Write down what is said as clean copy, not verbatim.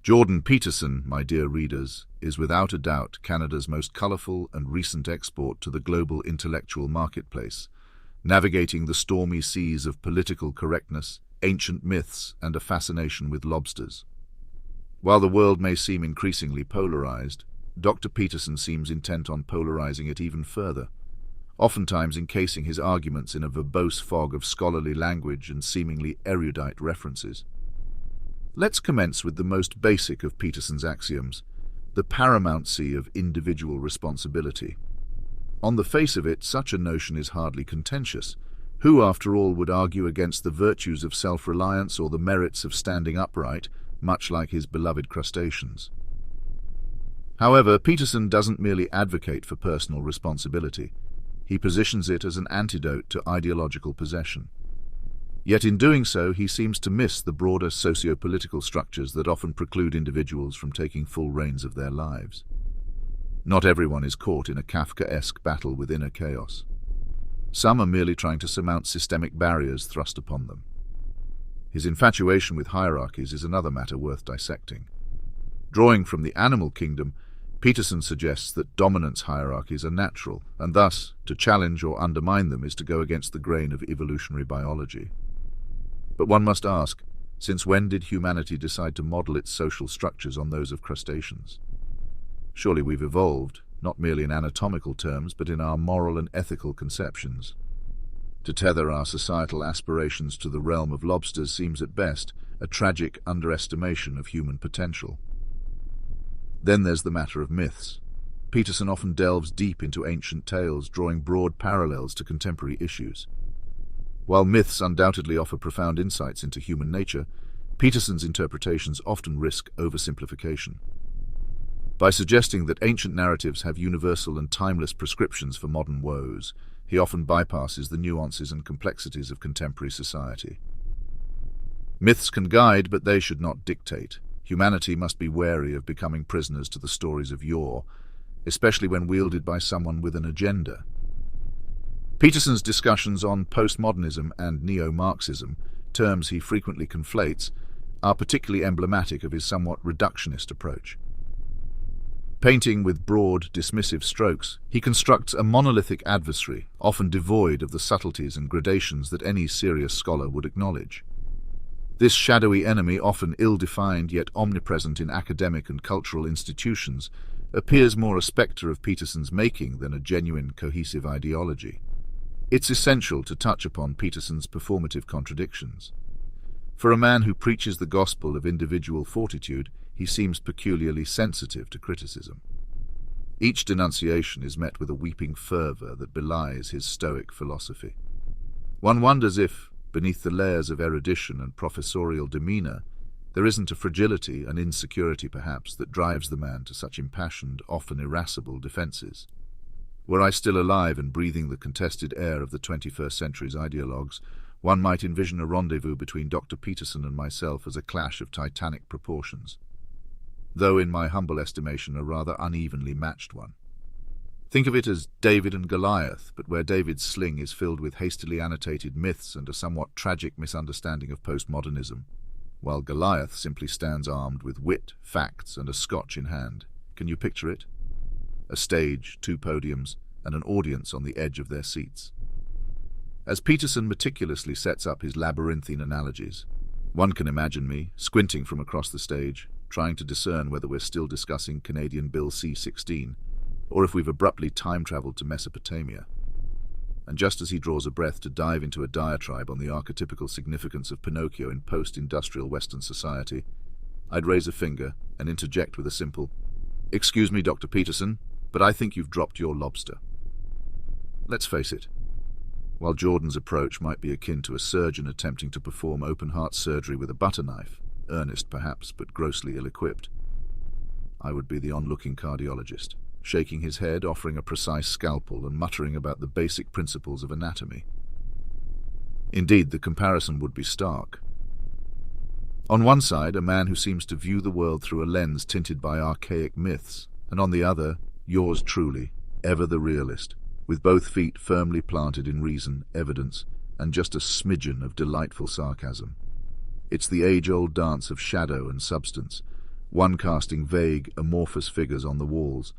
Jordan Peterson, my dear readers, is without a doubt Canada's most colourful and recent export to the global intellectual marketplace, navigating the stormy seas of political correctness, ancient myths, and a fascination with lobsters. While the world may seem increasingly polarized, Dr. Peterson seems intent on polarizing it even further, oftentimes encasing his arguments in a verbose fog of scholarly language and seemingly erudite references. Let's commence with the most basic of Peterson's axioms, the paramountcy of individual responsibility. On the face of it, such a notion is hardly contentious. Who, after all, would argue against the virtues of self-reliance or the merits of standing upright, much like his beloved crustaceans? However, Peterson doesn't merely advocate for personal responsibility. He positions it as an antidote to ideological possession. Yet in doing so, he seems to miss the broader socio-political structures that often preclude individuals from taking full reins of their lives. Not everyone is caught in a Kafkaesque battle with inner chaos. Some are merely trying to surmount systemic barriers thrust upon them. His infatuation with hierarchies is another matter worth dissecting. Drawing from the animal kingdom, Peterson suggests that dominance hierarchies are natural, and thus, to challenge or undermine them is to go against the grain of evolutionary biology. But one must ask, since when did humanity decide to model its social structures on those of crustaceans? Surely we've evolved, not merely in anatomical terms, but in our moral and ethical conceptions. To tether our societal aspirations to the realm of lobsters seems at best a tragic underestimation of human potential. Then there's the matter of myths. Peterson often delves deep into ancient tales, drawing broad parallels to contemporary issues. While myths undoubtedly offer profound insights into human nature, Peterson's interpretations often risk oversimplification. By suggesting that ancient narratives have universal and timeless prescriptions for modern woes, he often bypasses the nuances and complexities of contemporary society. Myths can guide, but they should not dictate. Humanity must be wary of becoming prisoners to the stories of yore, especially when wielded by someone with an agenda. Peterson's discussions on postmodernism and neo-Marxism, terms he frequently conflates, are particularly emblematic of his somewhat reductionist approach. Painting with broad, dismissive strokes, he constructs a monolithic adversary, often devoid of the subtleties and gradations that any serious scholar would acknowledge. This shadowy enemy, often ill-defined yet omnipresent in academic and cultural institutions, appears more a spectre of Peterson's making than a genuine, cohesive ideology. It's essential to touch upon Peterson's performative contradictions. For a man who preaches the gospel of individual fortitude, he seems peculiarly sensitive to criticism. Each denunciation is met with a weeping fervor that belies his stoic philosophy. One wonders if, beneath the layers of erudition and professorial demeanor, there isn't a fragility, an insecurity perhaps, that drives the man to such impassioned, often irascible defenses. Were I still alive and breathing the contested air of the 21st century's ideologues, one might envision a rendezvous between Dr. Peterson and myself as a clash of titanic proportions, though in my humble estimation a rather unevenly matched one. Think of it as David and Goliath, but where David's sling is filled with hastily annotated myths and a somewhat tragic misunderstanding of postmodernism, while Goliath simply stands armed with wit, facts, and a scotch in hand. Can you picture it? A stage, two podiums, and an audience on the edge of their seats. As Peterson meticulously sets up his labyrinthine analogies, one can imagine me, squinting from across the stage, trying to discern whether we're still discussing Canadian Bill C-16, or if we've abruptly time-traveled to Mesopotamia. And just as he draws a breath to dive into a diatribe on the archetypical significance of Pinocchio in post-industrial Western society, I'd raise a finger and interject with a simple, "Excuse me, Dr. Peterson, but I think you've dropped your lobster." Let's face it, while Jordan's approach might be akin to a surgeon attempting to perform open-heart surgery with a butter knife, earnest perhaps, but grossly ill-equipped, I would be the onlooking cardiologist, shaking his head, offering a precise scalpel, and muttering about the basic principles of anatomy. Indeed, the comparison would be stark. On one side, a man who seems to view the world through a lens tinted by archaic myths, and on the other, yours truly, ever the realist, with both feet firmly planted in reason, evidence, and just a smidgen of delightful sarcasm. It's the age-old dance of shadow and substance, one casting vague, amorphous figures on the walls.